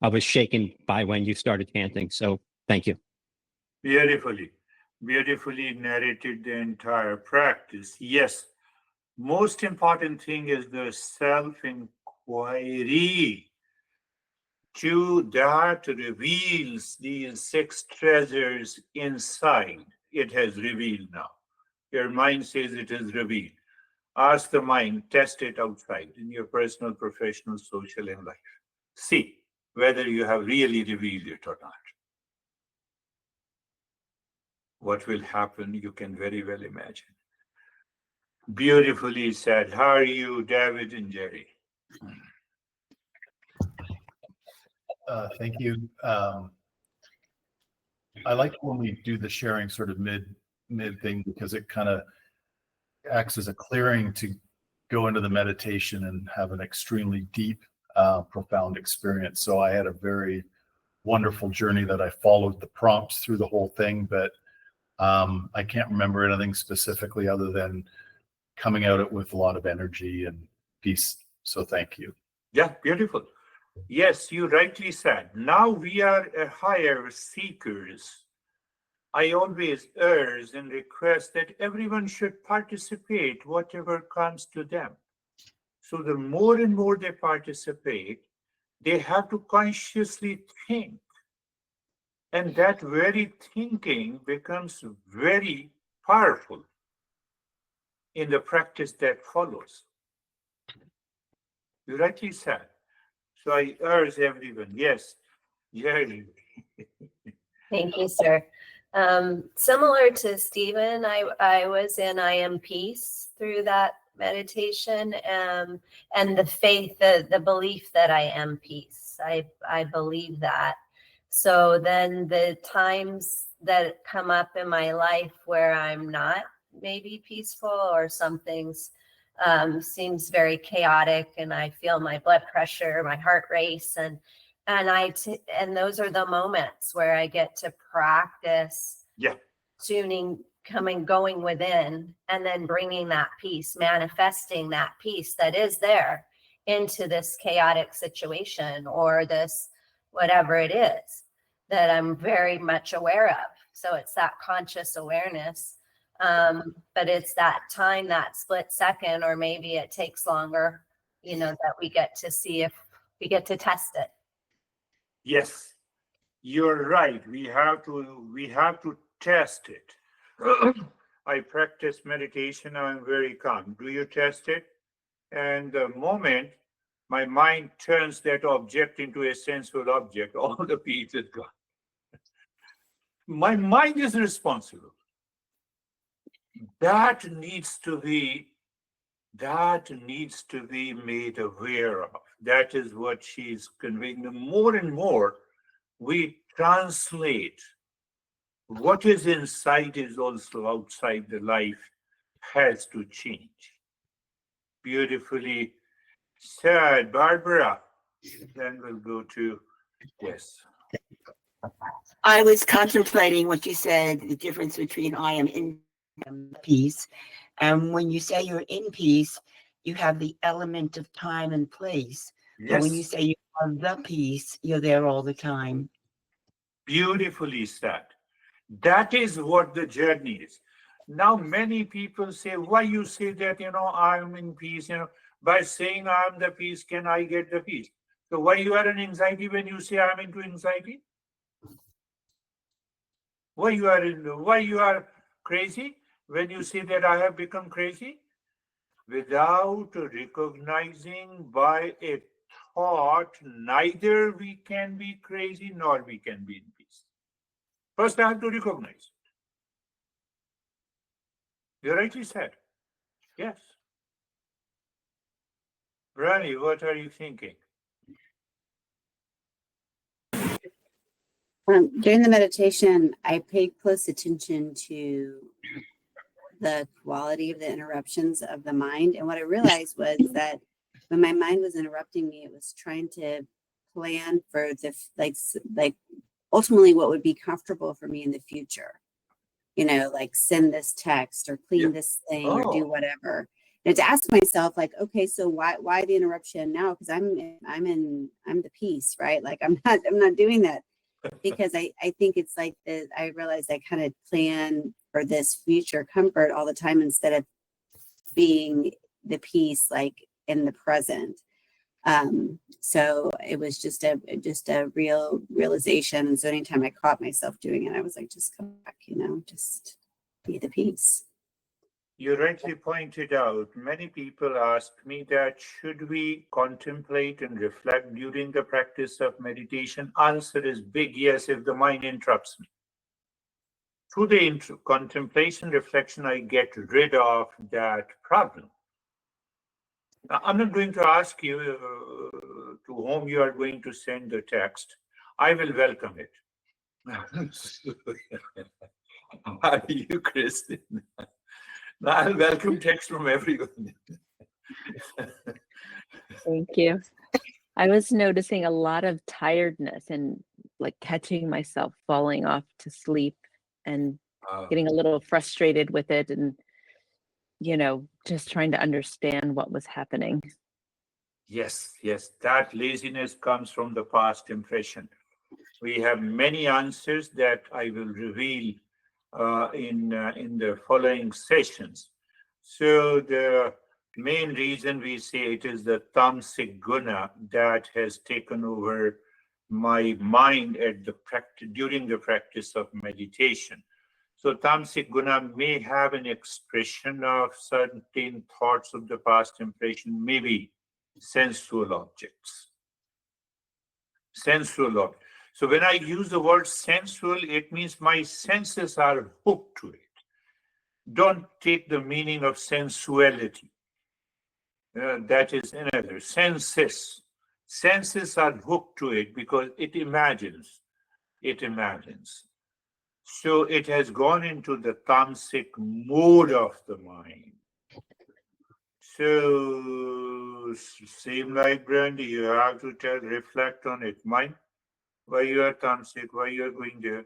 was shaken by when you started chanting. So thank you. Beautifully narrated the entire practice. Yes, most important thing is the self-inquiry. That reveals these six treasures inside. It has revealed now. Your mind says it is revealed. Ask the mind, test it outside in your personal, professional, social, and life. See whether you have really revealed it or not. What will happen, you can very well imagine. Beautifully said. How are you, David and Jerry? Thank you. I like when we do the sharing sort of mid thing, because it kind of acts as a clearing to go into the meditation and have an extremely deep, profound experience. So I had a very wonderful journey that I followed the prompts through the whole thing, but I can't remember anything specifically other than coming out it with a lot of energy and peace. So thank you. Yeah, beautiful. Yes, you rightly said. Now we are higher seekers. I always urge and request that everyone should participate, whatever comes to them. So the more and more they participate, they have to consciously think. And that very thinking becomes very powerful in the practice that follows. You rightly said. So I urge everyone, yes, Jerry. Thank you, sir. Similar to Stephen, I was in I Am Peace through that meditation, and the faith, the belief that I am peace. I believe that. So then the times that come up in my life where I'm not maybe peaceful, or something's seems very chaotic, and I feel my blood pressure, my heart race, and those are the moments where I get to practice tuning, going within, and then bringing that peace, manifesting that peace that is there into this chaotic situation, or this whatever it is that I'm very much aware of. So it's that conscious awareness. But it's that time, that split second, or maybe it takes longer, that we get to see if we get to test it. Yes, you're right. We have to test it. I practice meditation. I'm very calm. Do you test it? And the moment my mind turns that object into a sensual object, all the peace is gone. My mind is responsible. That needs to be made aware of. That is what she's conveying. The more and more we translate what is inside is also outside, the life has to change. Beautifully said, Barbara. Then we'll go to, yes. I was contemplating what you said, the difference between I am in peace. And when you say you're in peace, you have the element of time and place. But when you Yes, say you are the peace, you're there all the time. beautifully said. That is what the journey is. Now, many people say, why you say that, I'm in peace, by saying I'm the peace, can I get the peace? So why you are in anxiety when you say I'm into anxiety? Why you are crazy when you say that I have become crazy? Without recognizing by a thought, neither we can be crazy nor we can be in peace. First, I have to recognize. You rightly said. Yes. Rani, what are you thinking? During the meditation, I paid close attention to the quality of the interruptions of the mind. And what I realized was that when my mind was interrupting me, it was trying to plan for the like ultimately what would be comfortable for me in the future. Like send this text or clean this thing or do whatever. And to ask myself, like, okay, so why the interruption now? Because I'm the peace, right? Like I'm not doing that. Because I think it's like that. I realized I kind of plan for this future comfort all the time instead of being the peace like in the present. So it was just a real realization. And so anytime I caught myself doing it, I was like, just come back, just be the peace. You rightly pointed out, many people ask me that should we contemplate and reflect during the practice of meditation? Answer is big yes if the mind interrupts me. Through the contemplation, reflection, I get rid of that problem. I'm not going to ask you to whom you are going to send the text. I will welcome it. Are you, Kristen? I'll welcome text from everyone. Thank you. I was noticing a lot of tiredness and like catching myself falling off to sleep and getting a little frustrated with it and, just trying to understand what was happening. Yes, that laziness comes from the past impression. We have many answers that I will reveal in the following sessions. So the main reason we say it is the tamasic guna that has taken over my mind during the practice of meditation. So tamasic guna may have an expression of certain thoughts of the past impression, maybe sensual objects. So when I use the word sensual, it means my senses are hooked to it. Don't take the meaning of sensuality. That is another. Senses are hooked to it because it imagines. So it has gone into the tamasic mode of the mind. So same like Brandy, you have to reflect on it. Mind, why you are tamasic, why you are going there.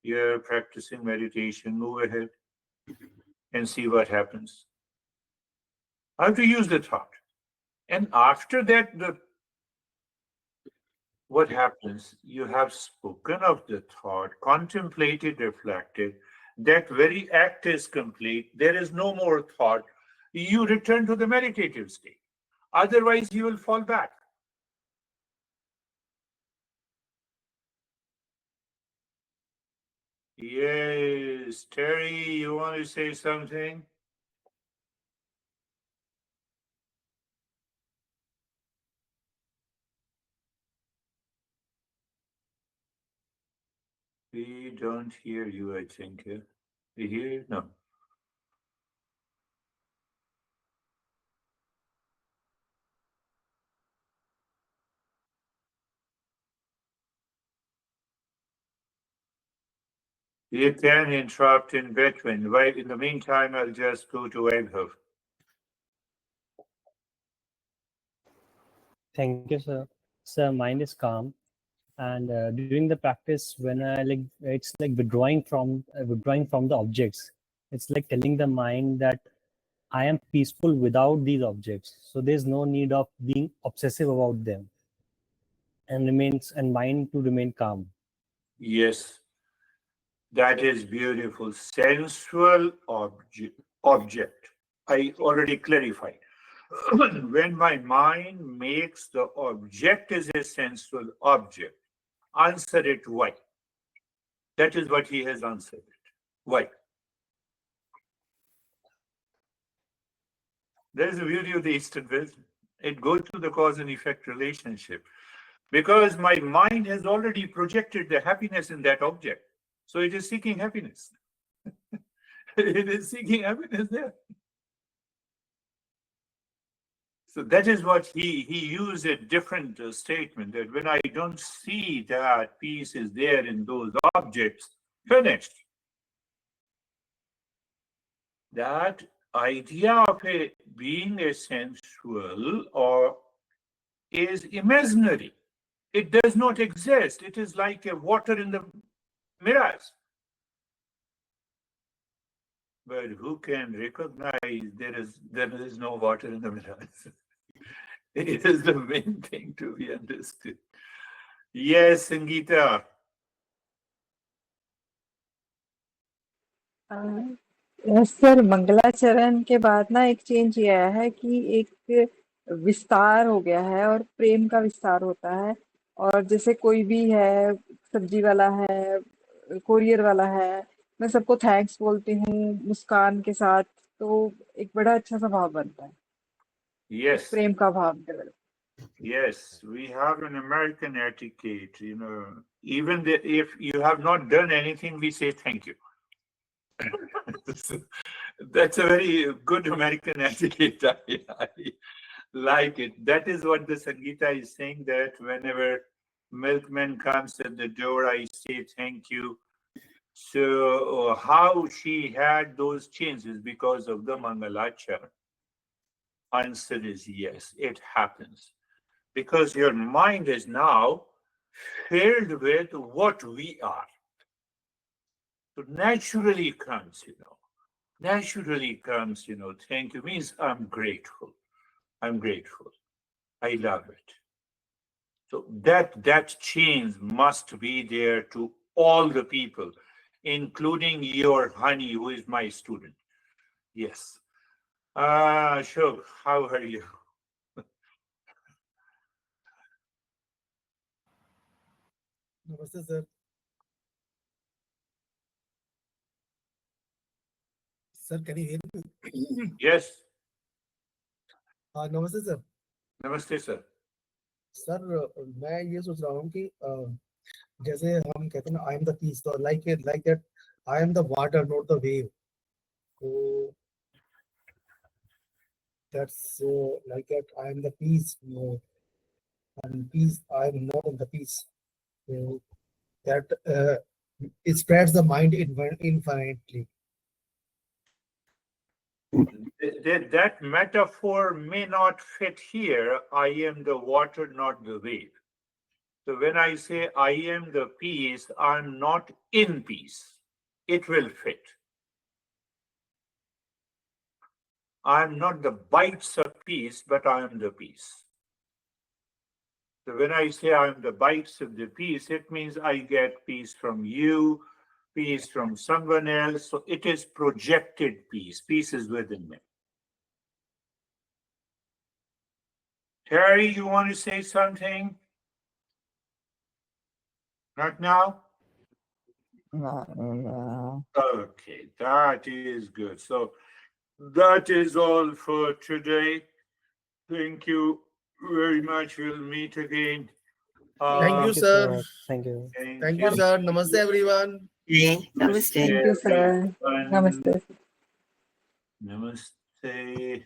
You're practicing meditation, move ahead and see what happens. I have to use the thought. And after that, what happens? You have spoken of the thought, contemplated, reflected. That very act is complete. There is no more thought. You return to the meditative state. Otherwise, you will fall back. Yes, Terry, you want to say something? We don't hear you, I think. We hear you? No. You can interrupt in between. Right. In the meantime, I'll just go to Vaibhav. Thank you, sir. Sir, mind is calm, and during the practice, when I like, it's like withdrawing from the objects. It's like telling the mind that I am peaceful without these objects, so there's no need of being obsessive about them, and mind to remain calm. Yes, that is beautiful. Sensual object. I already clarified. When my mind makes the object as a sensual object, answer it why. That is what he has answered it. Why? That is the beauty of the Eastern wisdom. It goes to the cause and effect relationship. Because my mind has already projected the happiness in that object. So it is seeking happiness. It is seeking happiness there. So that is what he used a different statement, that when I don't see that peace is there in those objects, finished. That idea of being a sensual or is imaginary. It does not exist. It is like a water in the mirage. But who can recognize there is no water in the mirage? It is the main thing to be understood. Yes, Sangeeta. Yes sir, मंगलाचरण के बाद ना एक change ये आया है कि एक विस्तार हो गया है और प्रेम का विस्तार होता है। और जैसे कोई भी है, सब्जी वाला है, कोरियर वाला है, मैं सबको थैंक्स बोलती हूँ मुस्कान के साथ, तो एक बड़ा अच्छा सा भाव बनता है, Yes. प्रेम का भाव develop. Yes, we have an American etiquette, even if you have not done anything, we say thank you. That's a very good American etiquette. I like it. That is what the Sangeeta is saying, that whenever milkman comes at the door, I say thank you. So how she had those changes because of the Mangalachara? Answer is yes, it happens. Because your mind is now filled with what we are. So naturally comes, thank you means I'm grateful. I'm grateful. I love it. So that change must be there to all the people, including your honey, who is my student. Yes. Ashok, how are you? Namaste, sir. Sir, can you hear me? Yes. नमस्ते sir. Namaste, sir. Sir मैं ये सोच रहा हूँ कि जैसे हम कहते हैं ना, आई एम द पीस, तो like that I am the water not the wave, तो that's like that I am the peace and peace, I am not in the peace, so that it spreads the mind infinitely. That metaphor may not fit here. I am the water, not the wave. So when I say I am the peace, I'm not in peace. It will fit. I'm not the bites of peace, but I am the peace. So when I say I'm the bites of the peace, it means I get peace from you, peace from someone else. So it is projected peace. Peace is within me. Terry, you want to say something? Not now? No. Okay, that is good. So that is all for today. Thank you very much. We'll meet again. Thank you, Thank you so sir. much. Thank you. Thank you, sir. Namaste, everyone. Namaste. Thank you, sir. everyone. Namaste. Namaste.